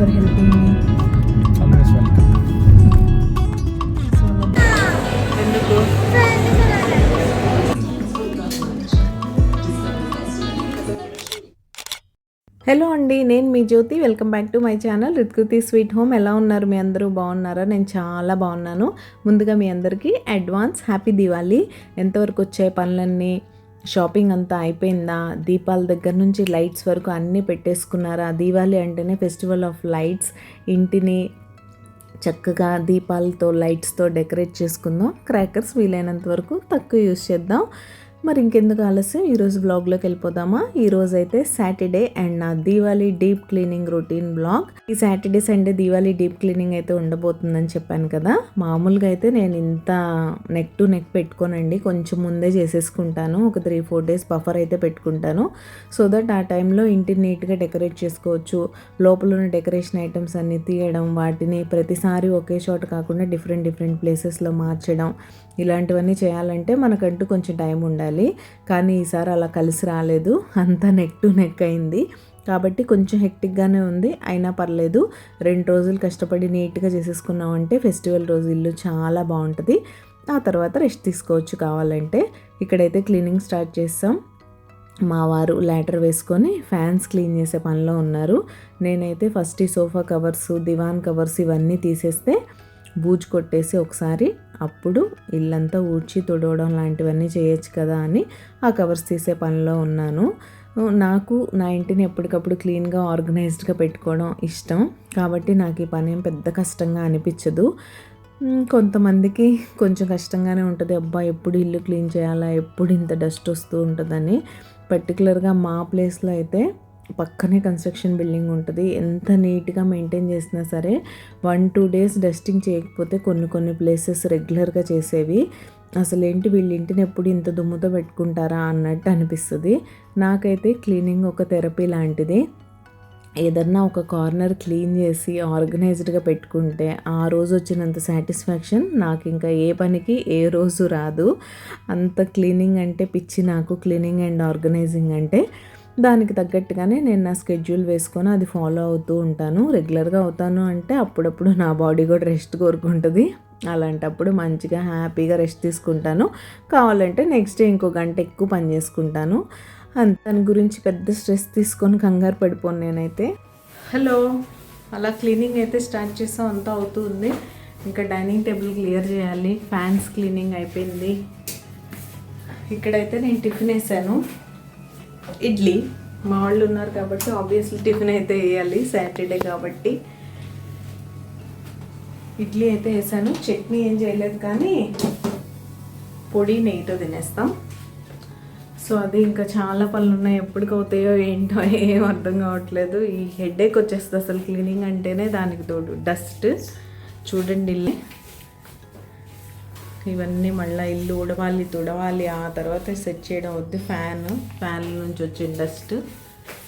for helping me. Always welcome. Hello అండి, నేను మీ Jyothi. Welcome back to my channel Ritkriti sweet home. ఎలా ఉన్నారు మీ అందరూ? బాగున్నారా? నేను చాలా బాగున్నాను. ముందుగా మీ అందరికీ అడ్వాన్స్ హ్యాపీ దివాళీ. ఎంతవరకు వచ్చాయి పనులన్నీ? షాపింగ్ అంతా అయిపోయిందా? దీపాల దగ్గర నుంచి లైట్స్ వరకు అన్నీ పెట్టేసుకున్నారా? దీవాళీ అంటేనే ఫెస్టివల్ ఆఫ్ లైట్స్. ఇంటిని చక్కగా దీపాలతో లైట్స్తో డెకరేట్ చేసుకుందాం. క్రాకర్స్ వీలైనంత వరకు తక్కువ యూస్ చేద్దాం. మరి ఇంకెందుకు ఆలస్యం, ఈరోజు బ్లాగ్లోకి వెళ్ళిపోదామా? ఈరోజు అయితే సాటర్డే అండ్ నా Diwali deep cleaning routine blog. ఈ Saturday Sunday Diwali deep cleaning అయితే ఉండబోతుందని చెప్పాను కదా. మామూలుగా అయితే నేను ఇంత నెక్ టు నెక్ పెట్టుకోనండి, కొంచెం ముందే చేసేసుకుంటాను. ఒక 3-4 డేస్ బఫర్ అయితే పెట్టుకుంటాను. సో దట్ ఆ టైంలో ఇంటిని నీట్గా డెకరేట్ చేసుకోవచ్చు. లోపల ఉన్న డెకరేషన్ ఐటమ్స్ అన్నీ తీయడం, వాటిని ప్రతిసారి ఒకే చోట కాకుండా డిఫరెంట్ ప్లేసెస్లో మార్చడం, ఇలాంటివన్నీ చేయాలంటే మనకంటూ కొంచెం టైం ఉండాలి. కానీ ఈసారి అలా కలిసి రాలేదు, అంతా నెక్ టు నెక్ అయింది. కాబట్టి కొంచెం హెక్టిక్గానే ఉంది, అయినా పర్లేదు. 2 రోజులు కష్టపడి నీట్గా చేసేసుకున్నామంటే ఫెస్టివల్ రోజు ఇల్లు చాలా బాగుంటుంది. ఆ తర్వాత రెస్ట్ తీసుకోవచ్చు కావాలంటే. ఇక్కడైతే క్లీనింగ్ స్టార్ట్ చేస్తాం. మా వారు లాటర్ వేసుకొని ఫ్యాన్స్ క్లీన్ చేసే పనిలో ఉన్నారు. నేనైతే ఫస్ట్ ఈ సోఫా కవర్స్, దివాన్ కవర్స్ ఇవన్నీ తీసేస్తే బూజు కొట్టేసి ఒకసారి అప్పుడు ఇల్లంతా ఊడ్చి తుడవడం లాంటివన్నీ చేయొచ్చు కదా అని ఆ కవర్స్ తీసే పనిలో ఉన్నాను. నాకు నా ఇంటిని ఎప్పటికప్పుడు క్లీన్గా ఆర్గనైజ్డ్గా పెట్టుకోవడం ఇష్టం. కాబట్టి నాకు ఈ పని ఏం పెద్ద కష్టంగా అనిపించదు. కొంతమందికి కొంచెం కష్టంగానే ఉంటుంది. అబ్బా ఎప్పుడు ఇల్లు క్లీన్ చేయాలా, ఎప్పుడు ఇంత డస్ట్ వస్తూ ఉంటుందని. పర్టికులర్గా మా ప్లేస్లో అయితే పక్కనే కన్స్ట్రక్షన్ బిల్డింగ్ ఉంటుంది. ఎంత నీట్గా మెయింటైన్ చేసినా సరే 1-2 డేస్ డస్టింగ్ చేయకపోతే కొన్ని ప్లేసెస్ రెగ్యులర్గా చేసేవి. అసలు ఏంటి వీళ్ళ ఇంటిని ఎప్పుడు ఇంత దుమ్ముతో పెట్టుకుంటారా అన్నట్టు అనిపిస్తుంది. నాకైతే క్లీనింగ్ ఒక థెరపీ లాంటిది. ఏదన్నా ఒక కార్నర్ క్లీన్ చేసి ఆర్గనైజ్డ్గా పెట్టుకుంటే ఆ రోజు వచ్చినంత సాటిస్ఫాక్షన్ నాకు ఇంకా ఏ పనికి ఏ రోజు రాదు. అంత క్లీనింగ్ అంటే పిచ్చి నాకు. క్లీనింగ్ అండ్ ఆర్గనైజింగ్ అంటే దానికి తగ్గట్టుగానే నేను నా స్కెడ్యూల్ వేసుకొని అది ఫాలో అవుతూ ఉంటాను. రెగ్యులర్గా అవుతాను అంటే అప్పుడప్పుడు నా బాడీ కూడా రెస్ట్ కోరుకుంటుంది. అలాంటప్పుడు మంచిగా హ్యాపీగా రెస్ట్ తీసుకుంటాను. కావాలంటే నెక్స్ట్ డే ఇంకో గంట ఎక్కువ పని చేసుకుంటాను. దాని గురించి పెద్ద స్ట్రెస్ తీసుకొని కంగారు పడిపోను నేనైతే. హలో, అలా క్లీనింగ్ అయితే స్టార్ట్ చేసాం, అంతా అవుతూ ఉంది. ఇంకా డైనింగ్ టేబుల్ క్లియర్ చేయాలి. ఫ్యాన్స్ క్లీనింగ్ అయిపోయింది. ఇక్కడైతే నేను టిఫిన్ వేసాను, ఇడ్లీ. మా వాళ్ళు ఉన్నారు కాబట్టి ఆబ్వియస్లీ టిఫిన్ అయితే వేయాలి, సాటర్డే కాబట్టి. ఇడ్లీ అయితే వేసాను. చట్నీ ఏం చేయలేదు, కానీ పొడి నెయ్యితో తినేస్తాం. సో అది ఇంకా చాలా పనులు ఉన్నాయి. ఎప్పటికవుతాయో ఏంటో ఏం అర్థం కావట్లేదు. ఈ హెడేక్ వచ్చేస్తుంది అసలు క్లీనింగ్ అంటేనే. దానికి తోడు డస్ట్ చూడండి. ఇల్లు ఇవన్నీ మళ్ళీ ఇల్లు ఉడవాలి, తుడవాలి, ఆ తర్వాత సెట్ చేయడం వద్దు. ఫ్యాన్ నుంచి వచ్చే డస్ట్.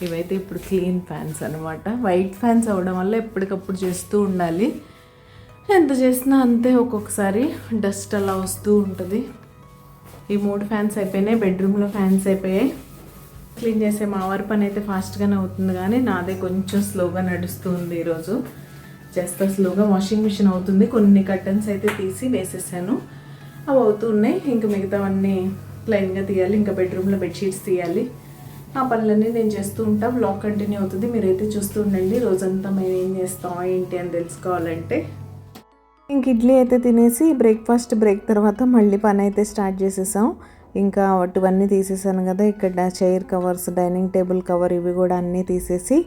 ఇవైతే ఇప్పుడు క్లీన్ ఫ్యాన్స్ అనమాట. వైట్ ఫ్యాన్స్ అవ్వడం వల్ల ఎప్పటికప్పుడు చేస్తూ ఉండాలి. ఎంత చేసినా అంతే, ఒక్కొక్కసారి డస్ట్ అలా వస్తూ ఉంటుంది. ఈ 3 ఫ్యాన్స్ అయిపోయినాయి. బెడ్రూమ్లో ఫ్యాన్స్ అయిపోయాయి. క్లీన్ చేసే మా వారి పని అయితే ఫాస్ట్గానే అవుతుంది, కానీ నాదే కొంచెం స్లోగా నడుస్తుంది ఈరోజు. చేస్తా స్లోగా. వాషింగ్ మిషన్ అవుతుంది. కొన్ని కర్టన్స్ అయితే తీసి వేసేసాను, అవి అవుతూ ఉన్నాయి. ఇంకా మిగతావన్నీ ప్లెయిన్గా తీయాలి. ఇంకా బెడ్రూమ్లో బెడ్షీట్స్ తీయాలి. ఆ పనులన్నీ నేను చేస్తూ ఉంటా. బ్లాగ్ కంటిన్యూ అవుతుంది, మీరైతే చూస్తూ ఉండండి. రోజంతా మేము ఏం చేస్తాం ఏంటి అని తెలుసుకోవాలంటే. ఇంక ఇడ్లీ అయితే తినేసి బ్రేక్ఫాస్ట్ బ్రేక్ తర్వాత మళ్ళీ పని అయితే స్టార్ట్ చేసేసాం. ఇంకా వాటివన్నీ తీసేసాను కదా. ఇక్కడ chair covers, dining table cover ఇవి కూడా అన్నీ తీసేసి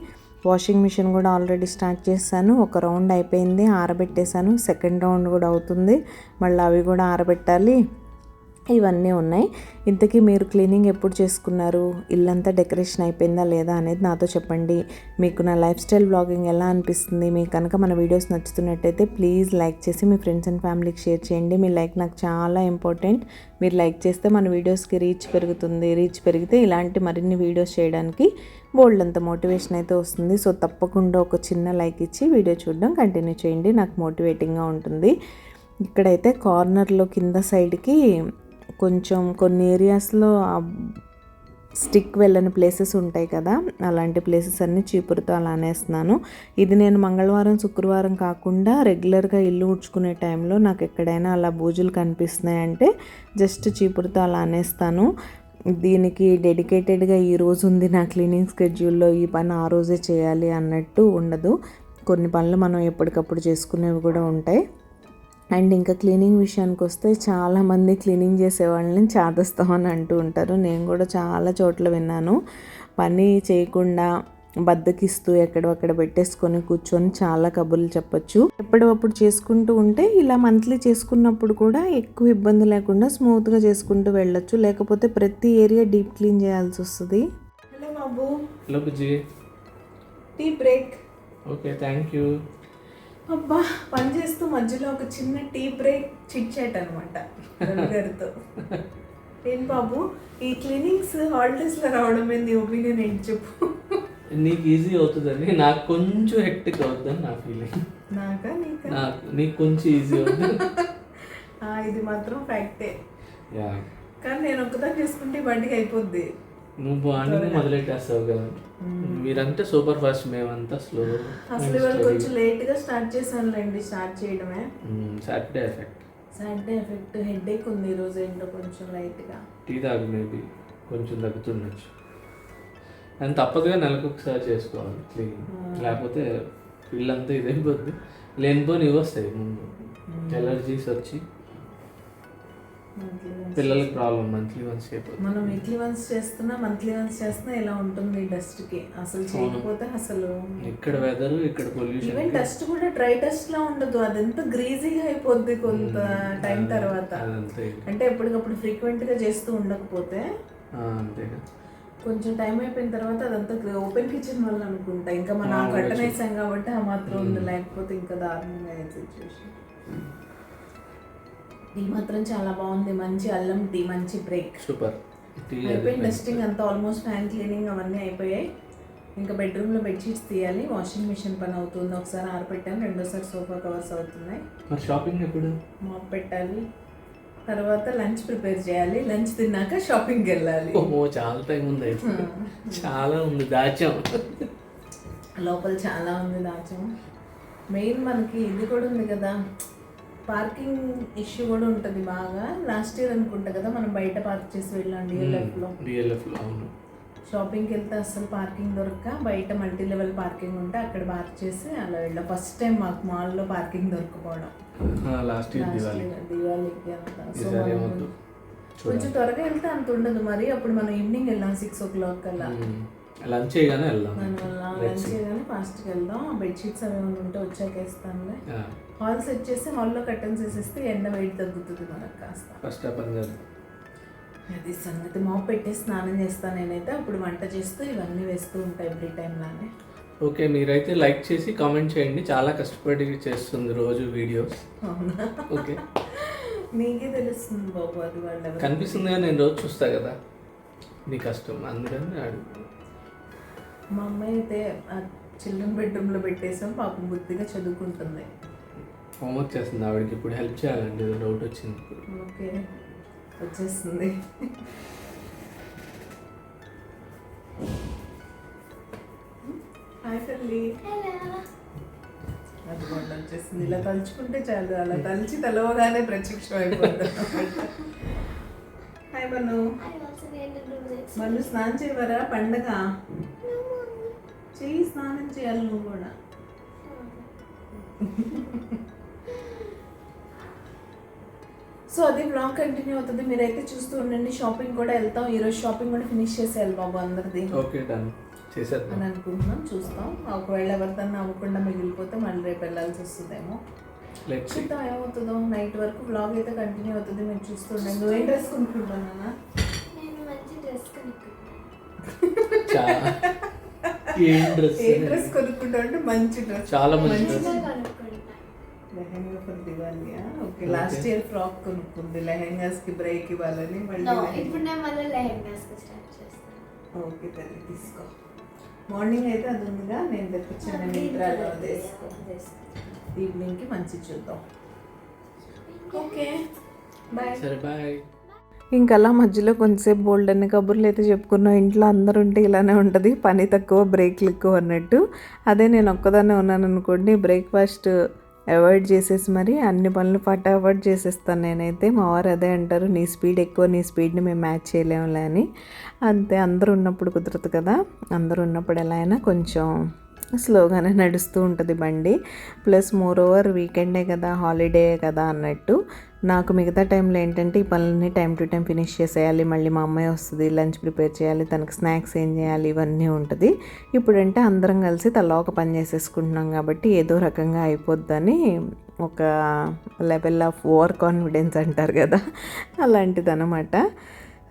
వాషింగ్ మిషన్ కూడా ఆల్రెడీ స్టార్ట్ చేశాను. ఒక రౌండ్ అయిపోయింది, ఆరబెట్టేశాను. సెకండ్ రౌండ్ కూడా అవుతుంది, మళ్ళీ అవి కూడా ఆరబెట్టాలి. ఇవన్నీ ఉన్నాయి. ఇంతకీ మీరు క్లీనింగ్ ఎప్పుడు చేసుకున్నారు, ఇల్లంతా డెకరేషన్ అయిపోయిందా లేదా అనేది నాతో చెప్పండి. మీకు నా లైఫ్ స్టైల్ బ్లాగింగ్ ఎలా అనిపిస్తుంది? మీకు కనుక మన వీడియోస్ నచ్చుతున్నట్టయితే ప్లీజ్ లైక్ చేసి మీ ఫ్రెండ్స్ అండ్ ఫ్యామిలీకి షేర్ చేయండి. మీ లైక్ నాకు చాలా ఇంపార్టెంట్. మీరు లైక్ చేస్తే మన వీడియోస్కి రీచ్ పెరుగుతుంది. రీచ్ పెరిగితే ఇలాంటి మరిన్ని వీడియోస్ చేయడానికి బోల్డ్ అంత మోటివేషన్ అయితే వస్తుంది. సో తప్పకుండా ఒక చిన్న లైక్ ఇచ్చి వీడియో చూడడం కంటిన్యూ చేయండి, నాకు మోటివేటింగ్గా ఉంటుంది. ఇక్కడైతే కార్నర్లో కింద సైడ్కి కొంచెం కొన్ని ఏరియాస్లో స్టిక్ వెళ్ళని ప్లేసెస్ ఉంటాయి కదా, అలాంటి ప్లేసెస్ అన్నీ చీపురుతో అలా అనేస్తున్నాను. ఇది నేను మంగళవారం శుక్రవారం కాకుండా రెగ్యులర్గా ఇల్లు ఉడ్చుకునే టైంలో నాకు ఎక్కడైనా అలా బూజులు కనిపిస్తున్నాయంటే జస్ట్ చీపురుతో అలా అనేస్తాను. దీనికి డెడికేటెడ్గా ఈ రోజు ఉంది నా క్లీనింగ్ స్కెడ్యూల్లో, ఈ పని ఆ రోజే చేయాలి అన్నట్టు ఉండదు. కొన్ని పనులు మనం ఎప్పటికప్పుడు చేసుకునేవి కూడా ఉంటాయి. అండ్ ఇంకా క్లీనింగ్ విషయానికి వస్తే చాలామంది క్లీనింగ్ చేసే వాళ్ళని చాదస్తామని అంటూ ఉంటారు. నేను కూడా చాలా చోట్ల విన్నాను. పని చేయకుండా బద్దకిస్తూ ఎక్కడొక్కడ పెట్టేసుకొని కూర్చొని చాలా కబుర్లు చెప్పచ్చు. ఎప్పుడప్పుడు చేసుకుంటూ ఉంటే ఇలా మంత్లీ చేసుకున్నప్పుడు కూడా ఎక్కువ ఇబ్బంది లేకుండా స్మూత్గా చేసుకుంటూ వెళ్ళొచ్చు. లేకపోతే ప్రతి ఏరియా డీప్ క్లీన్ చేయాల్సి వస్తుంది. హలో బాబు. హలో బుజ్జి. Tea break. Okay, thank you. అబ్బా, పని చేస్తూ మధ్యలో ఒక చిన్న టీ బ్రేక్ చిట్ చాట్ అనమాట గారితో. ఏం బాబు, ఈ క్లీనింగ్స్ హాలిడేస్లో రావడం ఏంది, ఒపీనియన్ ఏంటి చెప్పు. నీకు ఈజీ అవుతుందని, నాకు కొంచెం హెక్టిక్ అవుతుందని నా ఫీలింగ్. నీకు కొంచెం ఈజీ అవుతుంది. ఇది మాత్రం ఫ్యాక్టే. యా, కానీ నేను ఒక్కదాన్ని చేసుకుంటే బండికి అయిపోద్ది. నువ్వు అన్నీ మొదలెట్టేస్తావు కదా. మీరంటే సూపర్ ఫాస్ట్, మేమంతా స్లో. అసలు ఇవాళ కొంచెం లేట్గా స్టార్ట్ చేశానులేండి. స్టార్ట్ చేయడమే సాటర్డే ఎఫెక్ట్. హెడేక్ ఉంది ఈరోజు ఏంటో కొంచెం లైట్గా. టీ తాగు, మేబీ కొంచెం తగ్గుతుండొచ్చు. అని తప్పదుగా నెలకు ఒకసారి చేసుకోవాలి క్లీనింగ్, లేకపోతే వీళ్ళంతా ఇదైపోద్ది. లేనిపోని ఇవి వస్తాయి ముందు, ఎలర్జీస్ వచ్చి పిల్లలకి ప్రాబ్లం. మంత్లీ వన్స్ అయిపోతుంది. మనం వీక్లీ వన్స్ చేస్తున్నా మంత్లీ వన్స్ చేస్తున్నా ఇలా ఉంటుంది డస్ట్కి. అసలు చేయకపోతే అసలు ఇక్కడ వెదర్, ఇక్కడ పొల్యూషన్. ఈవెన్ డస్ట్ కూడా డ్రై డస్ట్ లా ఉండదు, అదంతా గ్రీజీగా అయిపోద్ది కొంత టైం తర్వాత. అంటే ఎప్పటికప్పుడు ఫ్రీక్వెంట్గా చేస్తూ ఉండకపోతే అంతేగా. కొంచెం టైం అయిపోయిన తర్వాత అదంతా ఓపెన్ కిచెన్ వల్ల అనుకుంటా. ఇంకా మనం కట్టన్ వేసాం కాబట్టి ఆ మాత్రం ఉంది, లేకపోతే ఇంకా దారుణంగా అయ్యే సిచ్యువేషన్. టీ మాత్రం చాలా బాగుంది. మంచి అల్లం టీ, మంచి బ్రేక్. సూపర్. అయిపోయింది డస్టింగ్ అంతా, ఆల్మోస్ట్ ఫ్యాన్ క్లీనింగ్ అవన్నీ అయిపోయాయి. ఇంకా బెడ్రూమ్లో బెడ్షీట్స్ తీయాలి. వాషింగ్ మిషన్ పని అవుతుంది. ఒకసారి ఆరపెట్టాను, రెండోసారి సోఫా కవర్స్ అవుతున్నాయి. మరి షాపింగ్ ఎప్పుడు? మాప్ పెట్టాలి, తర్వాత లంచ్ ప్రిపేర్ చేయాలి. లంచ్ తిన్నాక షాపింగ్కి వెళ్ళాలి. ఓ చాలా టైం ఉంది. చాలా ఉంది దాచాం, లోపల చాలా ఉంది దాచాం. మెయిన్ మనకి ఇది కూడా ఉంది కదా, పార్కింగ్ ఇష్యూ కూడా ఉంటుంది బాగా. లాస్ట్ ఇయర్ అనుకుంటా కదా మనం బయట పార్క్ చేసి వెళ్ళాం డిఎల్ఎఫ్లో. అవును. షాపింగ్కి వెళ్తే అసలు పార్కింగ్ దొరక్క, బయట మల్టీ లెవెల్ పార్కింగ్ ఉంటే అక్కడ పార్క్ చేసి అలా వెళ్ళాం. ఫస్ట్ టైం మాకు మాల్లో పార్కింగ్ దొరకపోవడం లాస్ట్ ఇయర్ దివాళీకి అంతా. సో కొంచెం త్వరగా వెళ్తే అంత ఉండదు మరి. అప్పుడు మనం ఈవినింగ్ వెళ్ళాం 6 o'clock కల్లా. లంచ్ చేయగానే వెళ్దాం. లంచ్ చేయగానే ఫాస్ట్గా వెళ్దాం. బెడ్షీట్స్ అవి ఏమైనా ఉంటే వచ్చాక వేస్తానులే. హాల్ సెట్ చేసి హాల్లో కర్టన్స్ వేసేస్తే ఎండ వెయిట్ తగ్గుతుంది మనకు కాస్త. ఫస్ట్ అది సంగతి. మాప్ పెట్టేసి స్నానం చేస్తాను నేనైతే. అప్పుడు వంట చేస్తూ ఇవన్నీ వేస్తూ ఉంటాయి ఎవ్రీ టైం లానే. ఓకే, మీరైతే లైక్ చేసి కామెంట్ చేయండి. చాలా కష్టపడి చేస్తుంది రోజు వీడియోస్. అవునా? ఓకే, నీకే తెలుస్తుంది బాబు, అది వాళ్ళు కనిపిస్తుంది కానీ నేను రోజు చూస్తా కదా నీ కష్టం, అందుకని అడుగు. మా అమ్మాయి అయితే చిల్డ్రన్ బెడ్రూమ్లో పెట్టేసాం, పాపం బుద్ధిగా చదువుకుంటుంది. హోంవర్క్ చేస్తుంది ఆవిడకి. ఇప్పుడు హెల్ప్ చేయాలండి, ఏదో డౌట్ వచ్చింది. ఓకే, వచ్చేస్తుంది. హాయ్ తల్లి. అది కూడా వచ్చేస్తుంది. ఇలా తలుచుకుంటే చాలు, అలా తలిచి తలవగానే ప్రత్యక్షం అయిపోతుంది. హాయ్ మను. మను స్నానం చేయవరా? పండగ చెయ్యి, స్నానం చేయాలి నువ్వు కూడా. సో అది బ్లాగ్ కంటిన్యూ అవుతుంది, మీరైతే చూస్తూ ఉండండి. షాపింగ్ కూడా వెళ్తాం ఈరోజు. షాపింగ్ కూడా ఫినిష్ చేసేయాలి బాబు అందరిది. ఓకే, డన్ చేసేద్దాం అని అనుకుంటున్నాం. చూస్తాం, ఒకవేళ ఎవరిదన్నా అవ్వకుండా మిగిలిపోతే మళ్ళీ రేపు వెళ్ళాల్సి వస్తుందేమో. లెట్స్ చూద్దాం ఏమవుతుందో. నైట్ వరకు బ్లాగ్ అయితే కంటిన్యూ అవుతుంది, మేము చూస్తుండే. నువ్వేం డ్రెస్ కొనుక్కుంటున్నా? నేను మంచి డ్రెస్ కొనుక్కున్నాను. ఏ డ్రెస్ కొనుక్కుంటా అంటే మంచి డ్రెస్, చాలా మంచి dress. Lehenga for Diwali. Okay, last year frock కొనుక్కుంది లెహెంగాస్ కి బ్రేక్ ఇవ్వాలని. మళ్ళీ ఇప్పుడు నేను మళ్ళీ లెహెంగాస్ స్టార్ట్ చేస్తాను. ఓకే తల్లి తీసుకో. మార్నింగ్ అయితే అది ఉందిగా, నేను తెప్పించాను మింత్రాలో, తీసుకో. ఈవినింగ్కి మంచి చూద్దాం. Okay bye. సరే బాయ్. ఇంకలా మధ్యలో కొంచెంసేపు బోల్డ్ అన్ని కబుర్లు అయితే చెప్పుకున్నాం. ఇంట్లో అందరు ఉంటే ఇలానే ఉంటుంది, పని తక్కువ బ్రేక్లు ఎక్కువ అన్నట్టు. అదే నేను ఒక్కదాన్నే ఉన్నాను అనుకోండి, బ్రేక్ఫాస్ట్ అవాయిడ్ చేసేసి మరి అన్ని పనులు ఫటాఫట్ చేసేస్తాను నేనైతే. మా వారు అదే అంటారు, నీ స్పీడ్ ఎక్కువ, నీ స్పీడ్ని మేము మ్యాచ్ చేయలేములే అని. అంతే, అందరూ ఉన్నప్పుడు కుదరదు కదా. అందరూ ఉన్నప్పుడు ఎలా అయినా కొంచెం స్లోగానే నడుస్తూ ఉంటుంది బండి. ప్లస్ మోర్ ఓవర్ వీకెండే కదా, హాలిడే కదా అన్నట్టు. నాకు మిగతా టైంలో ఏంటంటే ఈ పనులన్నీ టైం టు టైం ఫినిష్ చేసేయాలి. మళ్ళీ మా అమ్మాయి వస్తుంది, లంచ్ ప్రిపేర్ చేయాలి, తనకు స్నాక్స్ ఏం చేయాలి, ఇవన్నీ ఉంటుంది. ఇప్పుడంటే అందరం కలిసి తలా ఒక పని చేసేసుకుంటున్నాం కాబట్టి ఏదో రకంగా అయిపోద్దని ఒక లెవెల్ ఆఫ్ ఓవర్ కాన్ఫిడెన్స్ అంటారు కదా, అలాంటిదన్నమాట.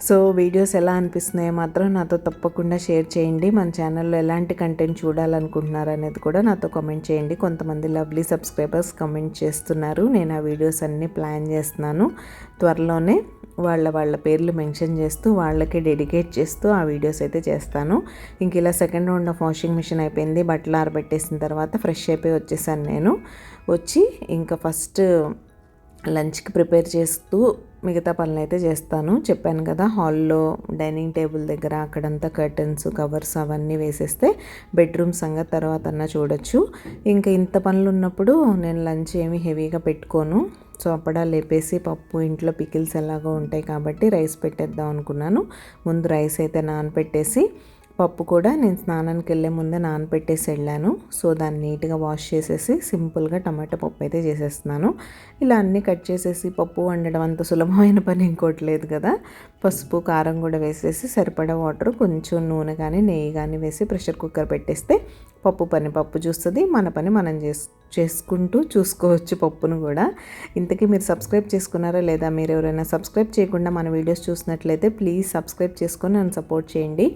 సో వీడియోస్ ఎలా అనిపిస్తున్నాయో మాత్రం నాతో తప్పకుండా షేర్ చేయండి. మన ఛానల్లో ఎలాంటి కంటెంట్ చూడాలనుకుంటున్నారు అనేది కూడా నాతో కామెంట్ చేయండి. కొంతమంది లవ్లీ సబ్స్క్రైబర్స్ కామెంట్ చేస్తున్నారు. నేను ఆ వీడియోస్ అన్నీ ప్లాన్ చేస్తున్నాను. త్వరలోనే వాళ్ళ పేర్లు మెన్షన్ చేస్తూ వాళ్ళకి డెడికేట్ చేస్తూ ఆ వీడియోస్ అయితే చేస్తాను. ఇంక ఇలా second round of washing machine అయిపోయింది. బట్టలు ఆరబెట్టేసిన తర్వాత ఫ్రెష్ అయిపోయి వచ్చేసాను నేను. వచ్చి ఇంకా ఫస్ట్ లంచ్కి ప్రిపేర్ చేస్తూ మిగతా పనులు అయితే చేస్తాను. చెప్పాను కదా, హాల్లో డైనింగ్ టేబుల్ దగ్గర అక్కడంతా కర్టన్స్, కవర్స్ అవన్నీ వేసేస్తే బెడ్రూమ్ సంగతి తర్వాత అన్నా చూడొచ్చు. ఇంకా ఇంత పనులు ఉన్నప్పుడు నేను లంచ్ ఏమీ హెవీగా పెట్టుకోను. సో అప్పుడా లేపేసి పప్పు, ఇంట్లో పికిల్స్ ఎలాగో ఉంటాయి కాబట్టి రైస్ పెట్టేద్దాం అనుకున్నాను. ముందు రైస్ అయితే నానపెట్టేసి, పప్పు కూడా నేను స్నానానికి వెళ్ళే ముందే నానపెట్టేసి వెళ్ళాను. సో దాన్ని నీట్గా వాష్ చేసేసి సింపుల్గా టమాటా పప్పు అయితే చేసేస్తున్నాను. ఇలా అన్నీ కట్ చేసేసి పప్పు వండడం అంత సులభమైన పని ఇంకోటి లేదు కదా. పసుపు, కారం కూడా వేసేసి సరిపడా వాటర్, కొంచెం నూనె కానీ నెయ్యి కానీ వేసి ప్రెషర్ కుక్కర్ పెట్టేస్తే పప్పు చూస్తుంది, మన పని మనం చేసుకుంటూ చూసుకోవచ్చు పప్పును కూడా. ఇంతకీ మీరు సబ్స్క్రైబ్ చేసుకున్నారా లేదా? మీరు ఎవరైనా సబ్స్క్రైబ్ చేయకుండా మన వీడియోస్ చూసినట్లయితే ప్లీజ్ సబ్స్క్రైబ్ చేసుకొని నన్ను సపోర్ట్ చేయండి.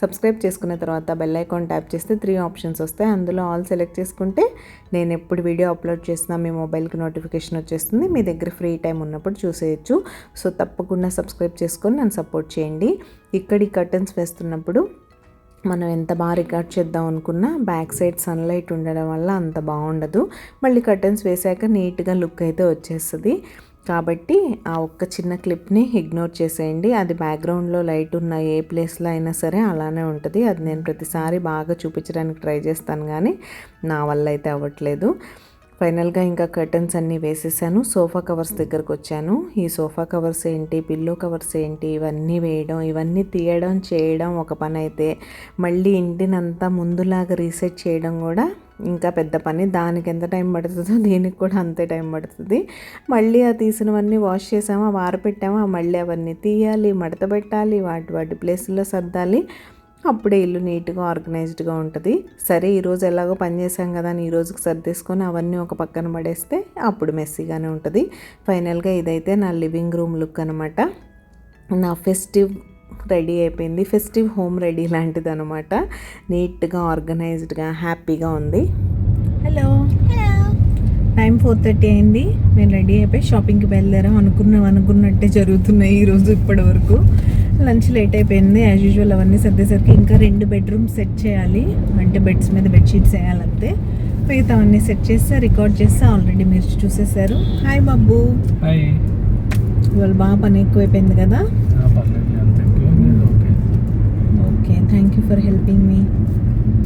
సబ్స్క్రైబ్ చేసుకున్న తర్వాత బెల్ ఐకాన్ ట్యాప్ చేస్తే 3 ఆప్షన్స్ వస్తాయి. అందులో ఆల్ సెలెక్ట్ చేసుకుంటే నేను ఎప్పుడు వీడియో అప్లోడ్ చేసినా మీ మొబైల్కి నోటిఫికేషన్ వచ్చేస్తుంది. మీ దగ్గర ఫ్రీ టైం ఉన్నప్పుడు చూసేయచ్చు. సో తప్పకుండా సబ్స్క్రైబ్ చేసుకొని నన్ను సపోర్ట్ చేయండి. ఇక్కడి కర్టన్స్ వేస్తున్నప్పుడు మనం ఎంత బాగా రికార్డ్ చేద్దాం అనుకున్నా బ్యాక్ సైడ్ సన్లైట్ ఉండడం వల్ల అంత బాగుండదు. మళ్ళీ కర్టన్స్ వేసాక నీట్గా లుక్ అయితే వచ్చేస్తుంది. కాబట్టి ఆ ఒక్క చిన్న క్లిప్ని ఇగ్నోర్ చేసేయండి. అది బ్యాక్గ్రౌండ్లో లైట్ ఉన్న ఏ ప్లేస్లో అయినా సరే అలానే ఉంటుంది. అది నేను ప్రతిసారి బాగా చూపించడానికి ట్రై చేస్తాను, కానీ నా వల్ల అయితే అవ్వట్లేదు. ఫైనల్గా ఇంకా కర్టన్స్ అన్నీ వేసేసాను. సోఫా కవర్స్ దగ్గరకు వచ్చాను. ఈ సోఫా కవర్స్ ఏంటి, పిల్లో కవర్స్ ఏంటి, ఇవన్నీ వేయడం, ఇవన్నీ తీయడం, చేయడం ఒక పని అయితే, మళ్ళీ ఇంటినంతా ముందులాగా రీసెట్ చేయడం కూడా ఇంకా పెద్ద పని. దానికి ఎంత టైం పడుతుందో దీనికి కూడా అంతే టైం పడుతుంది. మళ్ళీ ఆ తీసినవన్నీ వాష్ చేసామా, వారపెట్టామా, మళ్ళీ అవన్నీ తీయాలి, మడత పెట్టాలి, వాటి ప్లేస్లో సర్దాలి. అప్పుడే ఇల్లు నీట్గా ఆర్గనైజ్డ్గా ఉంటుంది. సరే ఈరోజు ఎలాగో పని చేసాం కదా అని ఈ రోజుకి సర్దేసుకొని అవన్నీ ఒక పక్కన పడేస్తే అప్పుడు మెస్సీగానే ఉంటుంది. ఫైనల్గా ఇదైతే నా లివింగ్ రూమ్ లుక్ అనమాట. నా ఫెస్టివ్ రెడీ అయిపోయింది. ఫెస్టివ్ హోమ్ రెడీ లాంటిది అనమాట. నీట్గా ఆర్గనైజ్డ్గా హ్యాపీగా ఉంది. హలో, టైం 4:30 అయింది. మేము రెడీ అయిపోయి షాపింగ్కి బయలుదేరాం. అనుకున్నట్టే జరుగుతున్నాయి ఈరోజు ఇప్పటి వరకు. లంచ్ లేట్ అయిపోయింది యాజ్ యూజువల్. అవన్నీ సర్దేసరికి ఇంకా 2 బెడ్రూమ్స్ సెట్ చేయాలి, అంటే బెడ్స్ మీద బెడ్షీట్స్ వేయాలంతే. మిగతా అవన్నీ సెట్ చేస్తే రికార్డ్ చేస్తే ఆల్రెడీ మీరు చూసేశారు. హాయ్ బాబు. హాయ్. ఇవాళ బాగా పని ఎక్కువైపోయింది కదా. Okay, thank you for helping me.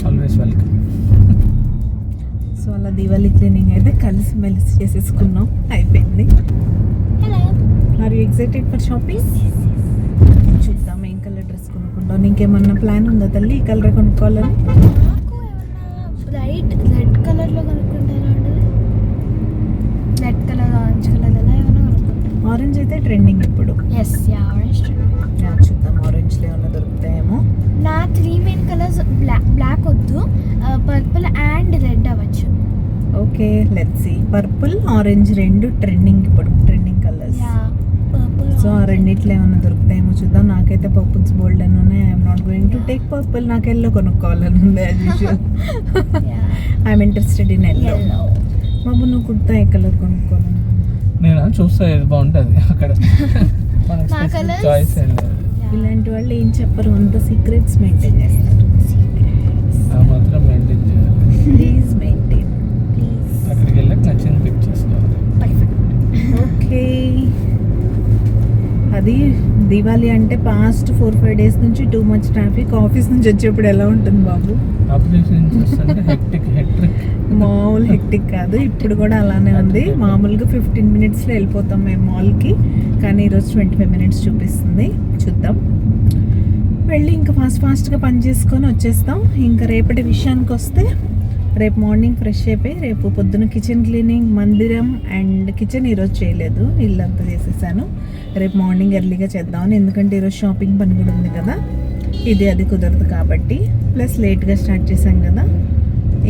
Always welcome. So అలా దివాళీ క్లీనింగ్ అయితే కలిసి మెలిసి చేసేసుకున్నాం, అయిపోయింది. Are you excited for shopping? చూద్దాం ఏం కలర్ డ్రెస్ కొనుక్కుంటాం. నీకేమన్నా ప్లాన్ ఉందా తల్లి ఈ కలర్ కొనుక్కోవాలని? లైట్ రెడ్ కలర్లో కొనుక్కుంటారా? రెడ్ కలర్, ఆరెంజ్ కలర్ అలా ఏమైనా కొనుక్కుంటాం. ఆరెంజ్ అయితే ట్రెండింగ్ ఇప్పుడు. ఎస్, ఆరెంజ్ చూద్దాం ఆరెంజ్లో ఏమైనా దొరుకుతాయేమో. నా 3 మెయిన్ కలర్స్ బ్లాక్ వద్దు, పర్పుల్ అండ్ రెడ్ అవ్వచ్చు. Okay let's see. Purple orange రెండు ట్రెండింగ్, ఇప్పుడు ట్రెండింగ్ కలర్స్. సో ఆ రెండిట్లో ఏమైనా దొరుకుతాయేమో చూద్దాం. నాకైతే పర్పుల్స్ బోల్డ్ అని ఉన్నాయి. I'm not going to take purple. నాకు ఎల్లో కొనుక్కోవాలని ఉంది as usual. I'm interested in yellow. బాబు నువ్వు కుర్తా ఏ కలర్ కొనుక్కోవాలని? నేను చూస్తా ఏది బాగుంటుంది అక్కడ. చాయిస్ ఇలాంటి వాళ్ళు ఏం చెప్పరు, అంత సీక్రెట్స్ మెయింటైన్ చేస్తారు. మాత్రం మెయింటైన్ చేయాలి. Please maintain, please. అక్కడికి వెళ్ళాక నచ్చింది పిక్ చేసుకోవాలి. ఓకే, అది దివాళీ అంటే పాస్ట్ 4-5 days నుంచి టూ మచ్ ట్రాఫిక్. ఆఫీస్ నుంచి వచ్చేప్పుడు ఎలా ఉంటుంది బాబు? ఆఫీస్ నుంచి వస్తుంటే హెక్టిక్. మామూలు హెక్టిక్ కాదు, ఇప్పుడు కూడా అలానే ఉంది. మామూలుగా 15 minutesలో వెళ్ళిపోతాం మేము మాల్కి, కానీ ఈరోజు 25 minutes చూపిస్తుంది. చూద్దాం, వెళ్ళి ఇంకా ఫాస్ట్గా పని చేసుకొని వచ్చేస్తాం. ఇంకా రేపటి విషయానికి వస్తే, రేపు మార్నింగ్ ఫ్రెష్ అయిపోయి రేపు పొద్దున కిచెన్ క్లీనింగ్, మందిరం అండ్ కిచెన్ ఈరోజు చేయలేదు, ఇల్లంతా చేసేసాను. రేపు మార్నింగ్ ఎర్లీగా చేద్దామని, ఎందుకంటే ఈరోజు షాపింగ్ పని కూడా ఉంది కదా, అది కుదరదు కాబట్టి. ప్లస్ లేట్గా స్టార్ట్ చేశాం కదా.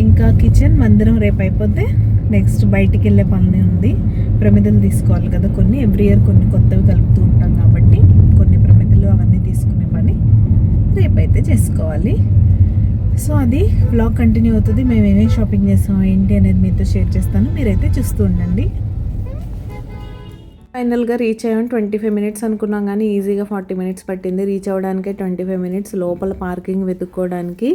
ఇంకా కిచెన్ మందిరం రేపు అయిపోతే నెక్స్ట్ బయటికి వెళ్ళే పని ఉంది. ప్రమిదలు తీసుకోవాలి కదా, కొన్ని ఎవ్రీ ఇయర్ కొన్ని కొత్తవి కలుపుతూ ఉంటాం కాబట్టి కొన్ని ప్రమిదలు అవన్నీ తీసుకునే పని రేపైతే చేసుకోవాలి. సో అది బ్లాగ్ కంటిన్యూ అవుతుంది. మేము ఏమేమి షాపింగ్ చేస్తాం ఏంటి అనేది మీతో షేర్ చేస్తాను, మీరైతే చూస్తూ ఉండండి. ఫైనల్గా రీచ్ అయ్యాం. 25 minutes అనుకున్నాం కానీ ఈజీగా 40 minutes పట్టింది. రీచ్ అవ్వడానికే 25 minutes. లోపల పార్కింగ్ వెతుక్కోవడానికి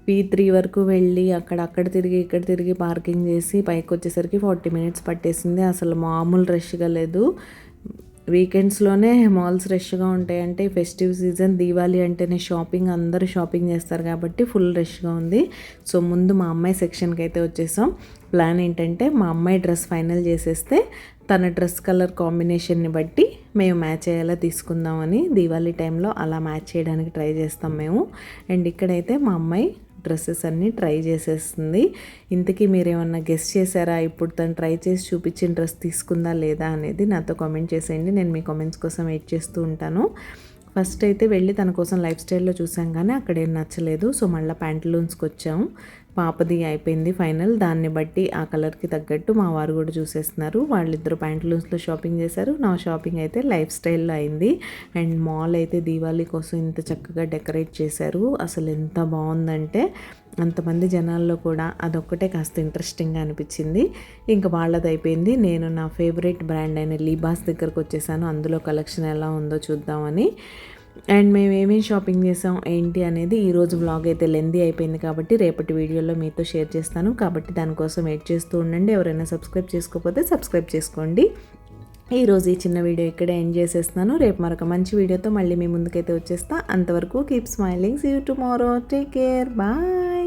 P3 వరకు వెళ్ళి అక్కడ తిరిగి ఇక్కడ తిరిగి పార్కింగ్ చేసి పైకి వచ్చేసరికి 40 minutes పట్టేసింది. అసలు మామూలు రష్గా లేదు. వీకెండ్స్లోనే మాల్స్ రష్గా ఉంటాయి. అంటే ఫెస్టివ్ సీజన్, దీవాళీ అంటేనే షాపింగ్, అందరూ షాపింగ్ చేస్తారు కాబట్టి ఫుల్ రష్గా ఉంది. సో ముందు మా అమ్మాయి సెక్షన్కి అయితే వచ్చేసాం. ప్లాన్ ఏంటంటే మా అమ్మాయి డ్రెస్ ఫైనల్ చేసేస్తే తన డ్రెస్ కలర్ కాంబినేషన్ని బట్టి మేము మ్యాచ్ అయ్యేలా తీసుకుందామని, దీవాళీ టైంలో అలా మ్యాచ్ చేయడానికి ట్రై చేస్తాం మేము. అండ్ ఇక్కడైతే మా అమ్మాయి డ్రెస్సెస్ అన్నీ ట్రై చేసేస్తుంది. ఇంతకీ మీరేమన్నా గెస్ట్ చేశారా, ఇప్పుడు తను ట్రై చేసి చూపించిన డ్రెస్ తీసుకుందా లేదా అనేది నాతో కామెంట్ చేసేయండి. నేను మీ కామెంట్స్ కోసం వెయిట్ చేస్తూ ఉంటాను. ఫస్ట్ అయితే వెళ్ళి తన కోసం లైఫ్ స్టైల్లో చూసాం కానీ అక్కడ ఏం నచ్చలేదు. సో మళ్ళీ ప్యాంట్లూన్స్కి వచ్చాము. పాపది అయిపోయింది ఫైనల్. దాన్ని బట్టి ఆ కలర్కి తగ్గట్టు మా వారు కూడా చూసేస్తున్నారు. వాళ్ళిద్దరు ప్యాంట్లూన్స్లో షాపింగ్ చేశారు. నా షాపింగ్ అయితే లైఫ్ స్టైల్లో అయింది. అండ్ మాల్ అయితే దీవాళీ కోసం ఇంత చక్కగా డెకరేట్ చేశారు. అసలు ఎంత బాగుందంటే అంతమంది జనాల్లో కూడా అదొక్కటే కాస్త ఇంట్రెస్టింగ్గా అనిపించింది. ఇంకా వాళ్ళది అయిపోయింది. నేను నా ఫేవరెట్ బ్రాండ్ అయిన లీబాస్ దగ్గరకు వచ్చేసాను. అందులో కలెక్షన్ ఎలా ఉందో చూద్దామని. అండ్ మేము ఏమేమి షాపింగ్ చేసాం ఏంటి అనేది ఈరోజు వ్లాగ్ అయితే లెందీ అయిపోయింది కాబట్టి రేపటి వీడియోలో మీతో షేర్ చేస్తాను. కాబట్టి దానికోసం వెయిట్ చేస్తూ ఉండండి. ఎవరైనా సబ్స్క్రైబ్ చేసుకోకపోతే సబ్స్క్రైబ్ చేసుకోండి. ఈరోజు ఈ చిన్న వీడియో ఇక్కడే ఎండ్ చేసేస్తున్నాను. రేపు మరొక మంచి వీడియోతో మళ్ళీ మీ ముందుకైతే వచ్చేస్తా. అంతవరకు keep smiling. See you tomorrow. Take care. Bye.